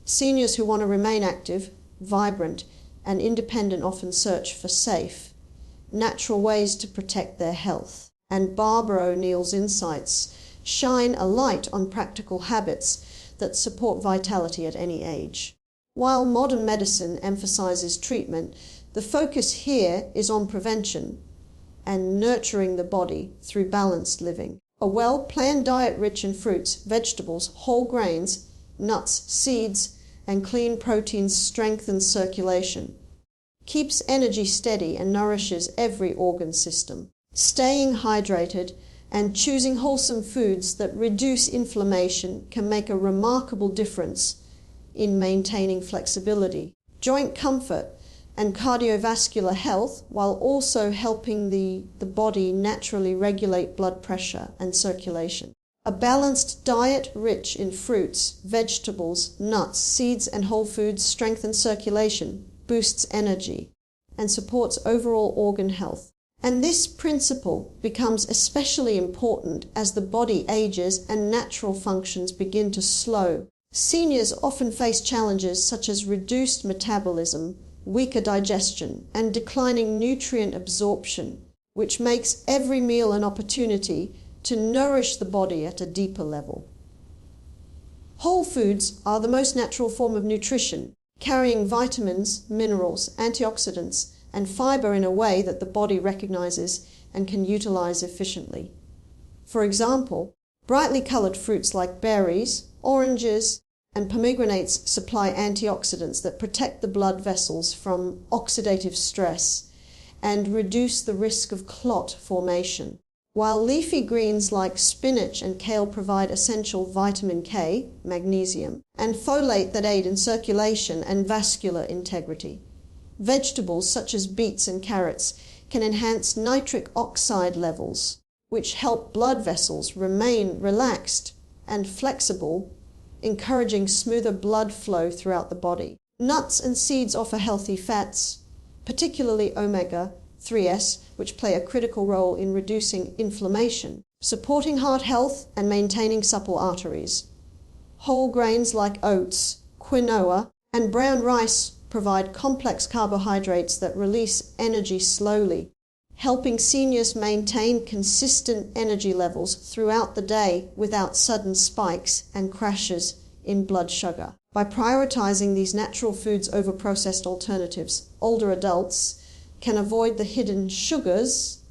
Seniors who want to remain active, vibrant, and independent often search for safe, natural ways to protect their health. And BarbaraONeill's insights shine a light on practical habits that support vitality at any age. While modern medicine emphasizes treatment, the focus here is on prevention and nurturing the body through balanced living. A well-planned diet rich in fruits, vegetables, whole grains, nuts, seeds, and clean proteins strengthens circulation, keeps energy steady, and nourishes every organ system. Staying hydrated and choosing wholesome foods that reduce inflammation can make a remarkable difference in maintaining flexibility, joint comfort, and cardiovascular health, while also helping the body naturally regulate blood pressure and circulation. A balanced diet rich in fruits, vegetables, nuts, seeds, and whole foods strengthens circulation, boosts energy, and supports overall organ health. And this principle becomes especially important as the body ages and natural functions begin to slow. Seniors often face challenges such as reduced metabolism, weaker digestion, and declining nutrient absorption, which makes every meal an opportunity to nourish the body at a deeper level. Whole foods are the most natural form of nutrition, carrying vitamins, minerals, antioxidants, and fiber in a way that the body recognizes and can utilize efficiently. For example, brightly colored fruits like berries, oranges, and pomegranates supply antioxidants that protect the blood vessels from oxidative stress and reduce the risk of clot formation, while leafy greens like spinach and kale provide essential vitamin K, magnesium, and folate that aid in circulation and vascular integrity. Vegetables such as beets and carrots can enhance nitric oxide levels, which help blood vessels remain relaxed and flexible, encouraging smoother blood flow throughout the body. Nuts and seeds offer healthy fats, particularly omega-3s, which play a critical role in reducing inflammation, supporting heart health, and maintaining supple arteries. Whole grains like oats, quinoa, and brown rice provide complex carbohydrates that release energy slowly, helping seniors maintain consistent energy levels throughout the day without sudden spikes and crashes in blood sugar. By prioritizing these natural foods over processed alternatives, older adults can avoid the hidden sugars,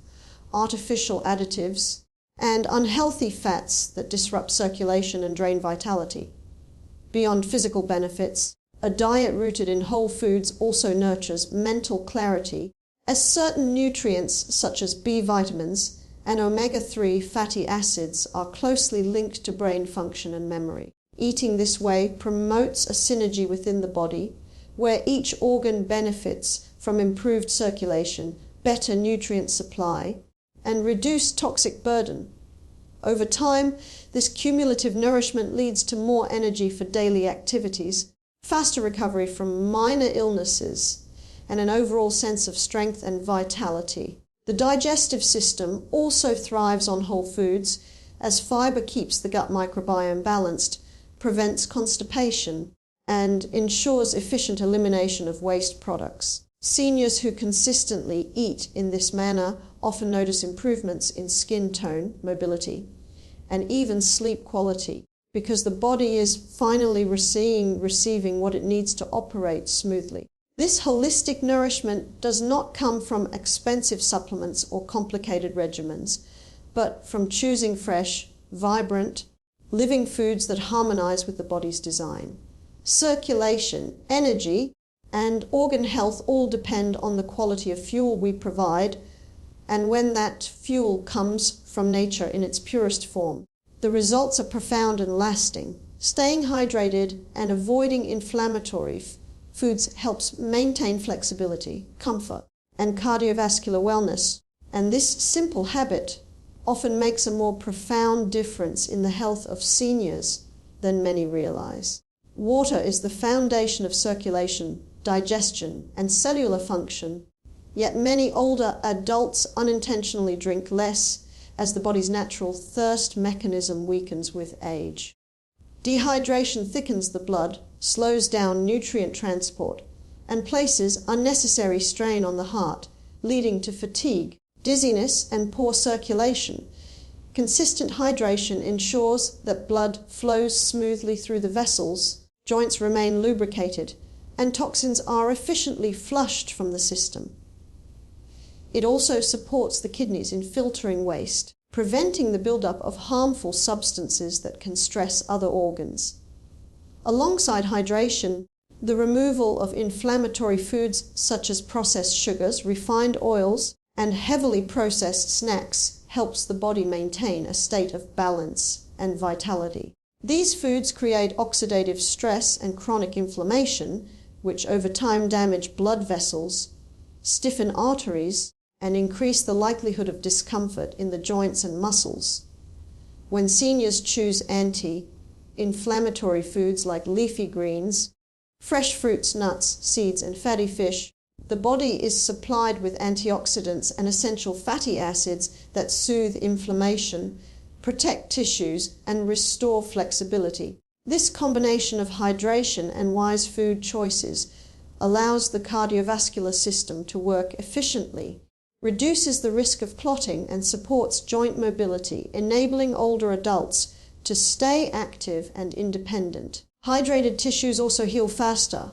artificial additives, and unhealthy fats that disrupt circulation and drain vitality. Beyond physical benefits, a diet rooted in whole foods also nurtures mental clarity, as certain nutrients such as B vitamins and omega-3 fatty acids are closely linked to brain function and memory. Eating this way promotes a synergy within the body, where each organ benefits from improved circulation, better nutrient supply, and reduced toxic burden. Over time, this cumulative nourishment leads to more energy for daily activities, faster recovery from minor illnesses, and an overall sense of strength and vitality. The digestive system also thrives on whole foods, as fiber keeps the gut microbiome balanced, prevents constipation, and ensures efficient elimination of waste products. Seniors who consistently eat in this manner often notice improvements in skin tone, mobility, and even sleep quality, because the body is finally receiving what it needs to operate smoothly. This holistic nourishment does not come from expensive supplements or complicated regimens, but from choosing fresh, vibrant, living foods that harmonize with the body's design. Circulation, energy, and organ health all depend on the quality of fuel we provide and when that fuel comes from nature in its purest form. The results are profound and lasting. Staying hydrated and avoiding inflammatory foods helps maintain flexibility, comfort, and cardiovascular wellness. And this simple habit often makes a more profound difference in the health of seniors than many realize. Water is the foundation of circulation, digestion, and cellular function, yet many older adults unintentionally drink less as the body's natural thirst mechanism weakens with age. Dehydration thickens the blood, slows down nutrient transport, and places unnecessary strain on the heart, leading to fatigue, dizziness, and poor circulation. Consistent hydration ensures that blood flows smoothly through the vessels, joints remain lubricated, and toxins are efficiently flushed from the system. It also supports the kidneys in filtering waste, preventing the buildup of harmful substances that can stress other organs. Alongside hydration, the removal of inflammatory foods such as processed sugars, refined oils, and heavily processed snacks helps the body maintain a state of balance and vitality. These foods create oxidative stress and chronic inflammation, which over time damage blood vessels, stiffen arteries, and increase the likelihood of discomfort in the joints and muscles. When seniors choose anti-inflammatory foods like leafy greens, fresh fruits, nuts, seeds, and fatty fish, the body is supplied with antioxidants and essential fatty acids that soothe inflammation, protect tissues, and restore flexibility. This combination of hydration and wise food choices allows the cardiovascular system to work efficiently, reduces the risk of clotting, and supports joint mobility, enabling older adults to stay active and independent. Hydrated tissues also heal faster,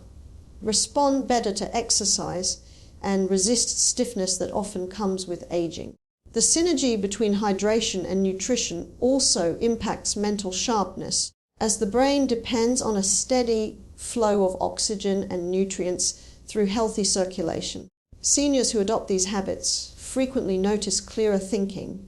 respond better to exercise, and resist stiffness that often comes with aging. The synergy between hydration and nutrition also impacts mental sharpness, as the brain depends on a steady flow of oxygen and nutrients through healthy circulation. Seniors who adopt these habits frequently notice clearer thinking,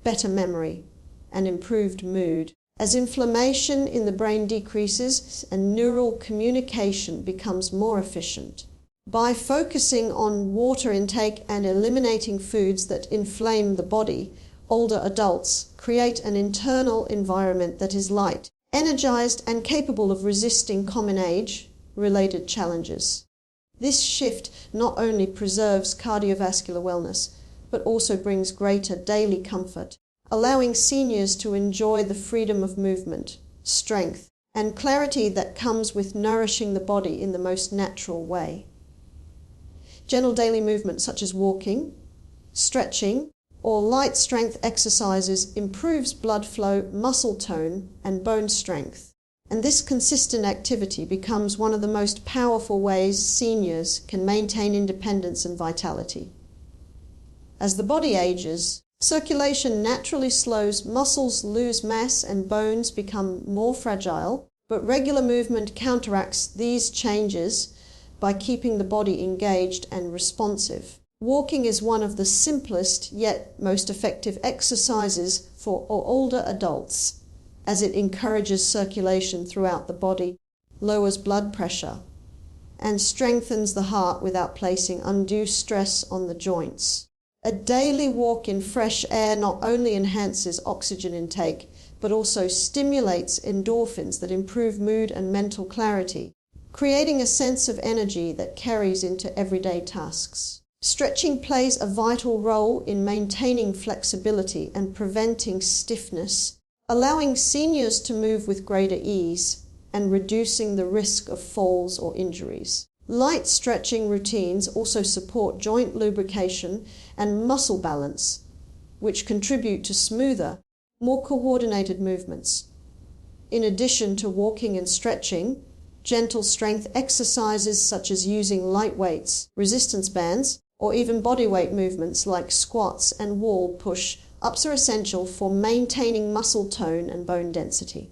better memory, and improved mood, as inflammation in the brain decreases and neural communication becomes more efficient. By focusing on water intake and eliminating foods that inflame the body, older adults create an internal environment that is light, energized, and capable of resisting common age-related challenges. This shift not only preserves cardiovascular wellness, but also brings greater daily comfort, allowing seniors to enjoy the freedom of movement, strength, and clarity that comes with nourishing the body in the most natural way. Gentle daily movement such as walking, stretching, or light strength exercises improves blood flow, muscle tone, and bone strength. And this consistent activity becomes one of the most powerful ways seniors can maintain independence and vitality. As the body ages, circulation naturally slows, muscles lose mass, and bones become more fragile, but regular movement counteracts these changes by keeping the body engaged and responsive. Walking is one of the simplest yet most effective exercises for older adults, as it encourages circulation throughout the body, lowers blood pressure, and strengthens the heart without placing undue stress on the joints. A daily walk in fresh air not only enhances oxygen intake, but also stimulates endorphins that improve mood and mental clarity, creating a sense of energy that carries into everyday tasks. Stretching plays a vital role in maintaining flexibility and preventing stiffness, allowing seniors to move with greater ease and reducing the risk of falls or injuries. Light stretching routines also support joint lubrication and muscle balance, which contribute to smoother, more coordinated movements. In addition to walking and stretching, gentle strength exercises such as using light weights, resistance bands, or even bodyweight movements like squats and wall push-ups are essential for maintaining muscle tone and bone density.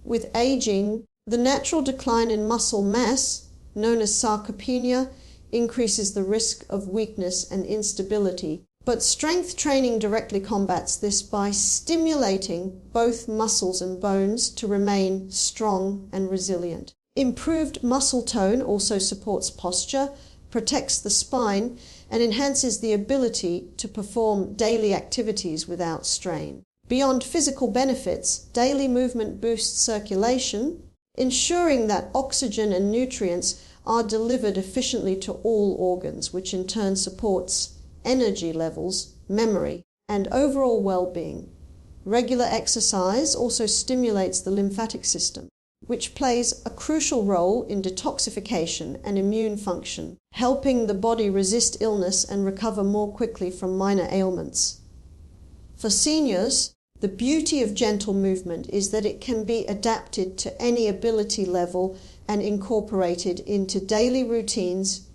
With aging, the natural decline in muscle mass, known as sarcopenia, increases the risk of weakness and instability, but strength training directly combats this by stimulating both muscles and bones to remain strong and resilient. Improved muscle tone also supports posture, protects the spine, and enhances the ability to perform daily activities without strain. Beyond physical benefits, daily movement boosts circulation, ensuring that oxygen and nutrients are delivered efficiently to all organs, which in turn supports energy levels, memory, and overall well-being. Regular exercise also stimulates the lymphatic system, which plays a crucial role in detoxification and immune function, helping the body resist illness and recover more quickly from minor ailments. For seniors, the beauty of gentle movement is that it can be adapted to any ability level and incorporated into daily routines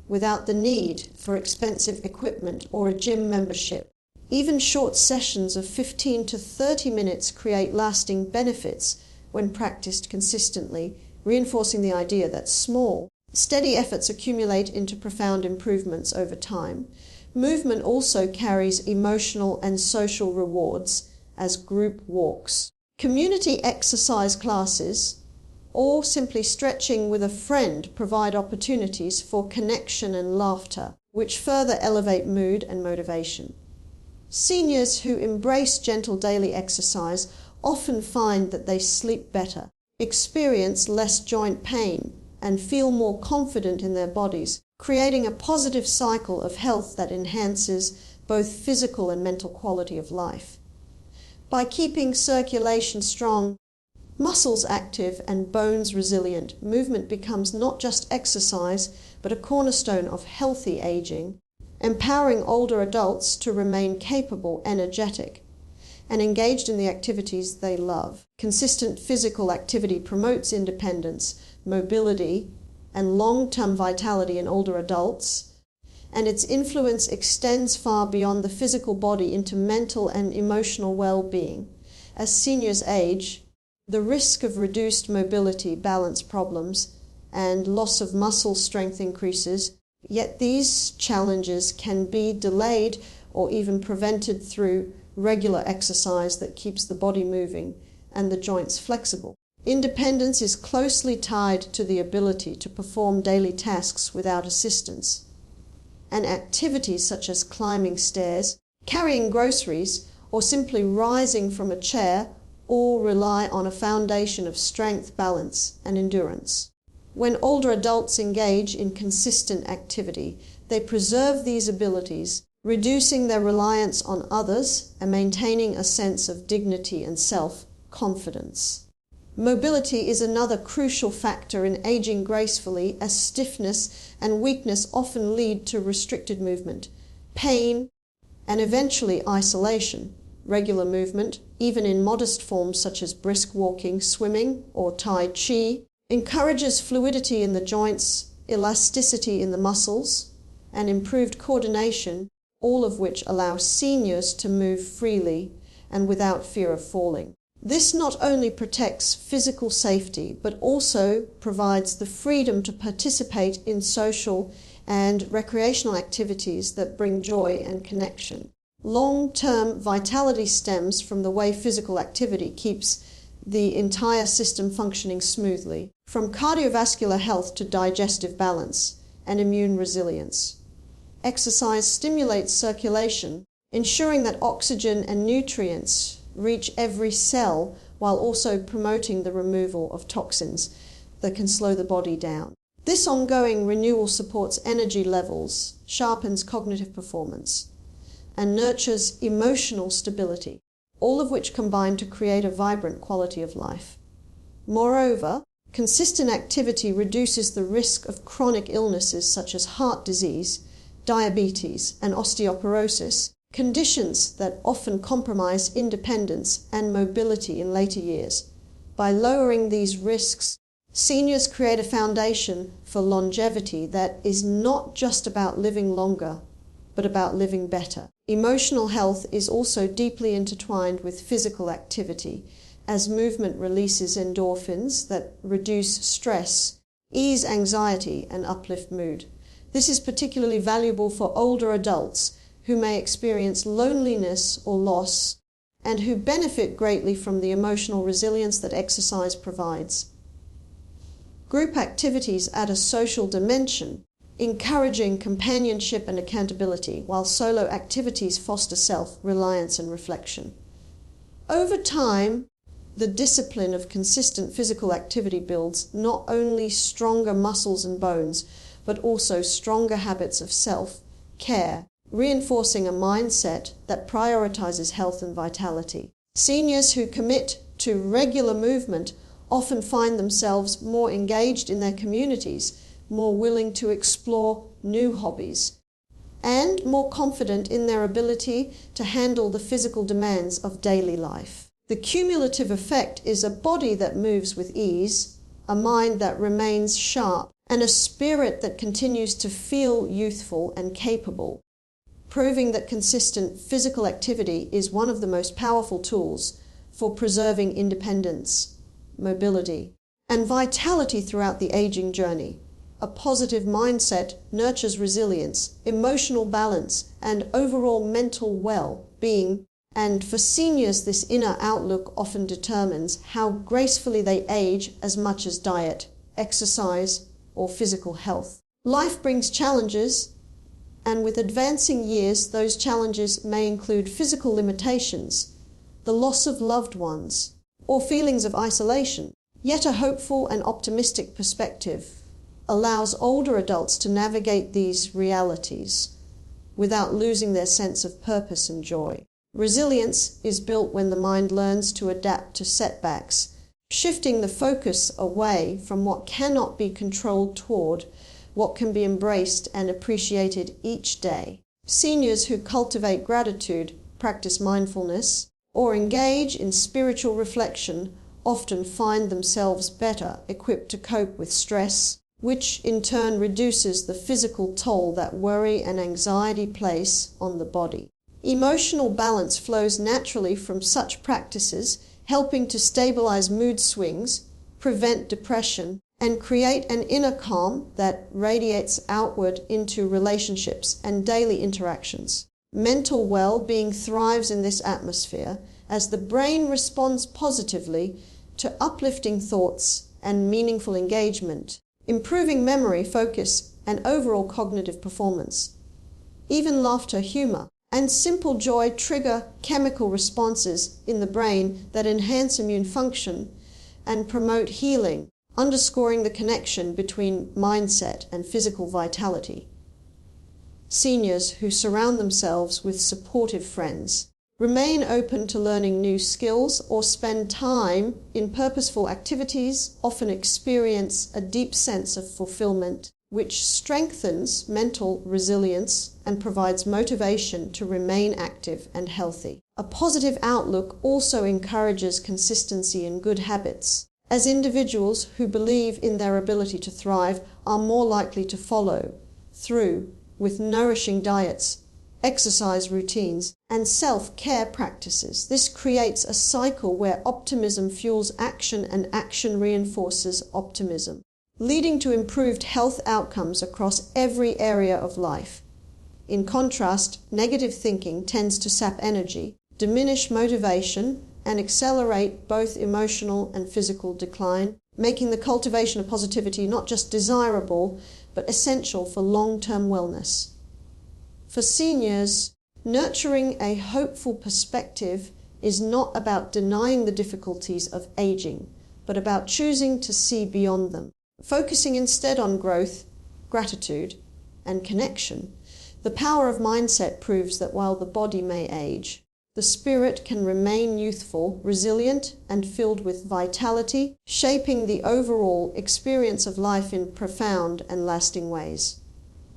without the need for expensive equipment or a gym membership. Even short sessions of 15 to 30 minutes create lasting benefits when practiced consistently, reinforcing the idea that small, steady efforts accumulate into profound improvements over time. Movement also carries emotional and social rewards as group walks, community exercise classes, or simply stretching with a friend provide opportunities for connection and laughter, which further elevate mood and motivation. Seniors who embrace gentle daily exercise often find that they sleep better, experience less joint pain, and feel more confident in their bodies, creating a positive cycle of health that enhances both physical and mental quality of life. By keeping circulation strong, muscles active, and bones resilient, movement becomes not just exercise, but a cornerstone of healthy aging, empowering older adults to remain capable, energetic, and engaged in the activities they love. Consistent physical activity promotes independence, mobility, and long-term vitality in older adults, and its influence extends far beyond the physical body into mental and emotional well-being. As seniors age, the risk of reduced mobility, balance problems, and loss of muscle strength increases, yet these challenges can be delayed or even prevented through regular exercise that keeps the body moving and the joints flexible. Independence is closely tied to the ability to perform daily tasks without assistance, and activities such as climbing stairs, carrying groceries, or simply rising from a chair all rely on a foundation of strength, balance, and endurance. When older adults engage in consistent activity, they preserve these abilities, reducing their reliance on others and maintaining a sense of dignity and self-confidence. Mobility is another crucial factor in aging gracefully, as stiffness and weakness often lead to restricted movement, pain, and eventually isolation. Regular movement, even in modest forms such as brisk walking, swimming, or Tai Chi, encourages fluidity in the joints, elasticity in the muscles, and improved coordination, all of which allow seniors to move freely and without fear of falling. This not only protects physical safety, but also provides the freedom to participate in social and recreational activities that bring joy and connection. Long-term vitality stems from the way physical activity keeps the entire system functioning smoothly, from cardiovascular health to digestive balance and immune resilience. Exercise stimulates circulation, ensuring that oxygen and nutrients reach every cell while also promoting the removal of toxins that can slow the body down. This ongoing renewal supports energy levels, sharpens cognitive performance, and nurtures emotional stability, all of which combine to create a vibrant quality of life. Moreover, consistent activity reduces the risk of chronic illnesses such as heart disease, diabetes, and osteoporosis, conditions that often compromise independence and mobility in later years. By lowering these risks, seniors create a foundation for longevity that is not just about living longer, but about living better. Emotional health is also deeply intertwined with physical activity, as movement releases endorphins that reduce stress, ease anxiety, and uplift mood. This is particularly valuable for older adults who may experience loneliness or loss, and who benefit greatly from the emotional resilience that exercise provides. Group activities add a social dimension, encouraging companionship and accountability, while solo activities foster self-reliance and reflection. Over time, the discipline of consistent physical activity builds not only stronger muscles and bones, but also stronger habits of self-care, reinforcing a mindset that prioritizes health and vitality. Seniors who commit to regular movement often find themselves more engaged in their communities, more willing to explore new hobbies, and more confident in their ability to handle the physical demands of daily life. The cumulative effect is a body that moves with ease, a mind that remains sharp, and a spirit that continues to feel youthful and capable, proving that consistent physical activity is one of the most powerful tools for preserving independence, mobility, and vitality throughout the aging journey. A positive mindset nurtures resilience, emotional balance, and overall mental well-being. And for seniors, this inner outlook often determines how gracefully they age as much as diet, exercise, or physical health. Life brings challenges, and with advancing years, those challenges may include physical limitations, the loss of loved ones, or feelings of isolation. Yet a hopeful and optimistic perspective allows older adults to navigate these realities without losing their sense of purpose and joy. Resilience is built when the mind learns to adapt to setbacks, shifting the focus away from what cannot be controlled toward what can be embraced and appreciated each day. Seniors who cultivate gratitude, practice mindfulness, or engage in spiritual reflection often find themselves better equipped to cope with stress, which in turn reduces the physical toll that worry and anxiety place on the body. Emotional balance flows naturally from such practices, helping to stabilize mood swings, prevent depression, and create an inner calm that radiates outward into relationships and daily interactions. Mental well-being thrives in this atmosphere as the brain responds positively to uplifting thoughts and meaningful engagement, improving memory, focus, and overall cognitive performance. Even laughter, humor, and simple joy trigger chemical responses in the brain that enhance immune function and promote healing, underscoring the connection between mindset and physical vitality. Seniors who surround themselves with supportive friends, remain open to learning new skills, or spend time in purposeful activities often experience a deep sense of fulfillment, which strengthens mental resilience and provides motivation to remain active and healthy. A positive outlook also encourages consistency in good habits, as individuals who believe in their ability to thrive are more likely to follow through with nourishing diets, exercise routines, and self-care practices. This creates a cycle where optimism fuels action and action reinforces optimism, leading to improved health outcomes across every area of life. In contrast, negative thinking tends to sap energy, diminish motivation, and accelerate both emotional and physical decline, making the cultivation of positivity not just desirable, but essential for long-term wellness. For seniors, nurturing a hopeful perspective is not about denying the difficulties of aging, but about choosing to see beyond them. Focusing instead on growth, gratitude, and connection, the power of mindset proves that while the body may age, the spirit can remain youthful, resilient, and filled with vitality, shaping the overall experience of life in profound and lasting ways.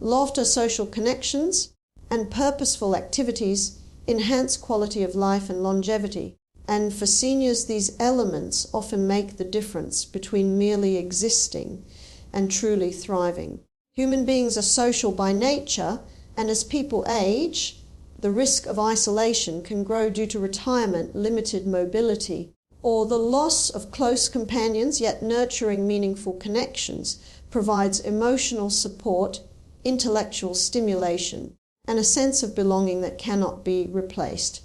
Laughter, social connections, and purposeful activities enhance quality of life and longevity. And for seniors, these elements often make the difference between merely existing and truly thriving. Human beings are social by nature, and as people age, the risk of isolation can grow due to retirement, limited mobility, or the loss of close companions, yet nurturing meaningful connections provides emotional support, intellectual stimulation, and a sense of belonging that cannot be replaced.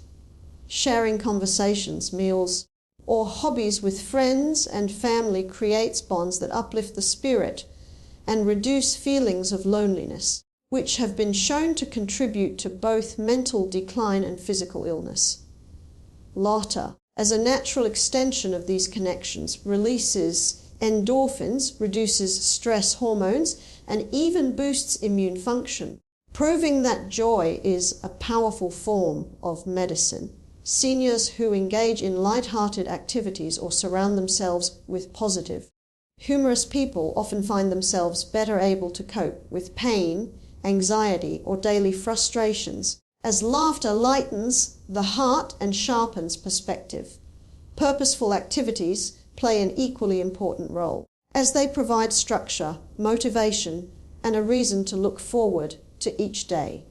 Sharing conversations, meals, or hobbies with friends and family creates bonds that uplift the spirit and reduce feelings of loneliness, which have been shown to contribute to both mental decline and physical illness. Laughter, as a natural extension of these connections, releases endorphins, reduces stress hormones, and even boosts immune function, proving that joy is a powerful form of medicine. seniors who engage in light-hearted activities or surround themselves with positive, humorous people often find themselves better able to cope with pain, anxiety, or daily frustrations, as laughter lightens the heart and sharpens perspective. Purposeful activities play an equally important role, as they provide structure, motivation, and a reason to look forward to each day.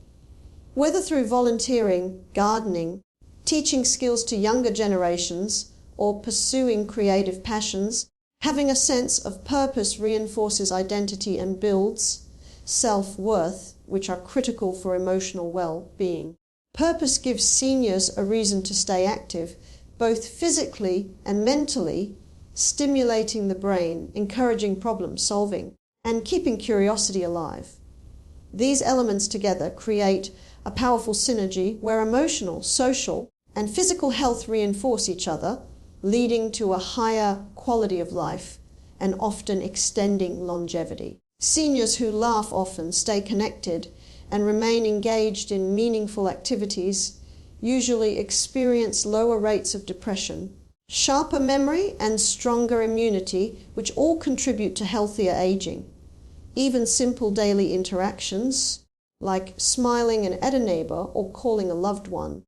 Whether through volunteering, gardening, teaching skills to younger generations, or pursuing creative passions, having a sense of purpose reinforces identity and builds self-worth, which are critical for emotional well-being. Purpose gives seniors a reason to stay active, both physically and mentally, stimulating the brain, encouraging problem solving, and keeping curiosity alive. These elements together create a powerful synergy where emotional, social, and physical health reinforce each other, leading to a higher quality of life and often extending longevity. Seniors who laugh often, stay connected, and remain engaged in meaningful activities usually experience lower rates of depression, sharper memory, and stronger immunity, which all contribute to healthier aging. Even simple daily interactions, like smiling at a neighbor or calling a loved one,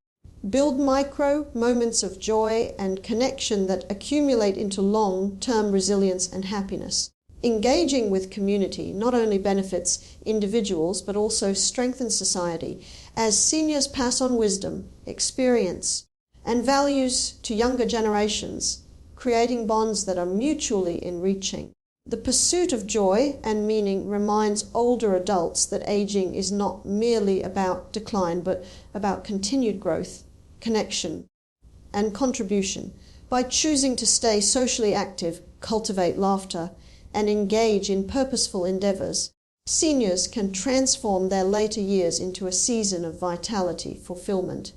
build micro moments of joy and connection that accumulate into long-term resilience and happiness. Engaging with community not only benefits individuals but also strengthens society, as seniors pass on wisdom, experience, and values to younger generations, creating bonds that are mutually enriching. The pursuit of joy and meaning reminds older adults that aging is not merely about decline but about continued growth, connection, and contribution. By choosing to stay socially active, cultivate laughter, and engage in purposeful endeavors, seniors can transform their later years into a season of vitality, fulfillment,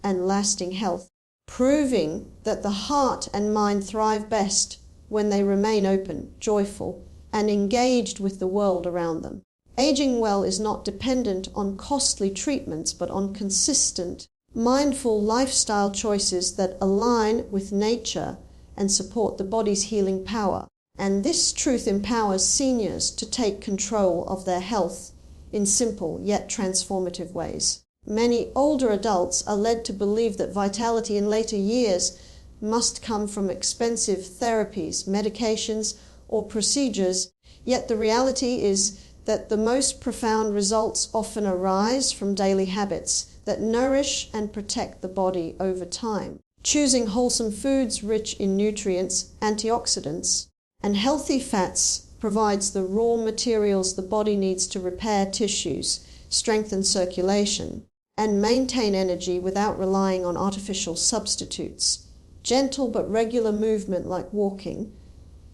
and lasting health, proving that the heart and mind thrive best when they remain open, joyful, and engaged with the world around them. Aging well is not dependent on costly treatments, but on consistent, mindful lifestyle choices that align with nature and support the body's healing power. And this truth empowers seniors to take control of their health in simple yet transformative ways. Many older adults are led to believe that vitality in later years must come from expensive therapies, medications, or procedures, yet the reality is that the most profound results often arise from daily habits that nourish and protect the body over time. Choosing wholesome foods rich in nutrients, antioxidants, and healthy fats provides the raw materials the body needs to repair tissues, strengthen circulation, and maintain energy without relying on artificial substitutes. Gentle but regular movement like walking,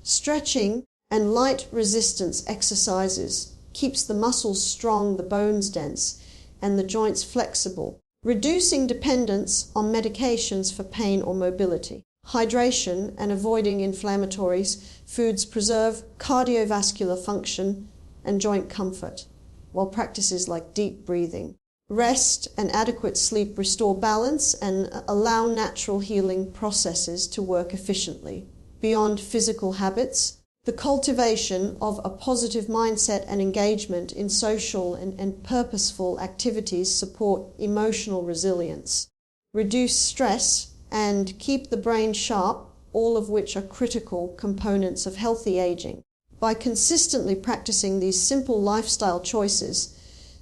stretching, and light resistance exercises keeps the muscles strong, the bones dense, and the joints flexible, reducing dependence on medications for pain or mobility. Hydration and avoiding inflammatory foods preserve cardiovascular function and joint comfort, while practices like deep breathing, rest, and adequate sleep restore balance and allow natural healing processes to work efficiently. Beyond physical habits, the cultivation of a positive mindset and engagement in social and purposeful activities support emotional resilience, reduce stress, and keep the brain sharp, all of which are critical components of healthy aging. By consistently practicing these simple lifestyle choices,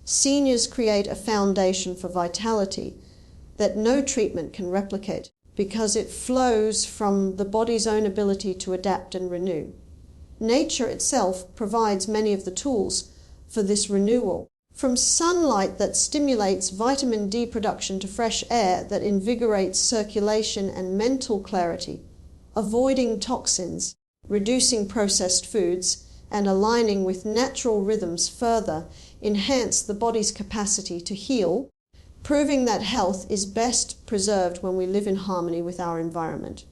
seniors create a foundation for vitality that no treatment can replicate because it flows from the body's own ability to adapt and renew. Nature itself provides many of the tools for this renewal. From sunlight that stimulates vitamin D production to fresh air that invigorates circulation and mental clarity, avoiding toxins, reducing processed foods, and aligning with natural rhythms further enhance the body's capacity to heal, proving that health is best preserved when we live in harmony with our environment.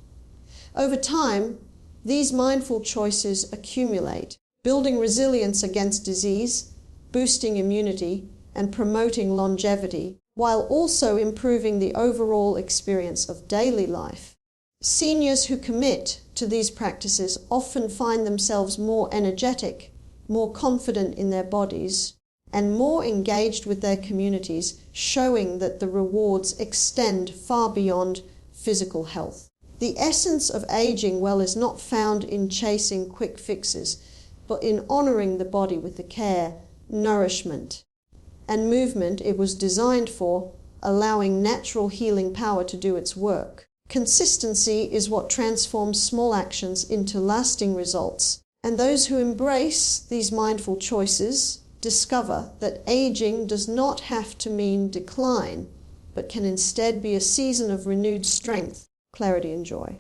Over time, these mindful choices accumulate, building resilience against disease, boosting immunity, and promoting longevity while also improving the overall experience of daily life. Seniors who commit to these practices often find themselves more energetic, more confident in their bodies, and more engaged with their communities, showing that the rewards extend far beyond physical health. The essence of aging well is not found in chasing quick fixes, but in honouring the body with the care, nourishment, and movement it was designed for, allowing natural healing power to do its work. Consistency is what transforms small actions into lasting results, and those who embrace these mindful choices discover that aging does not have to mean decline, but can instead be a season of renewed strength, clarity and joy.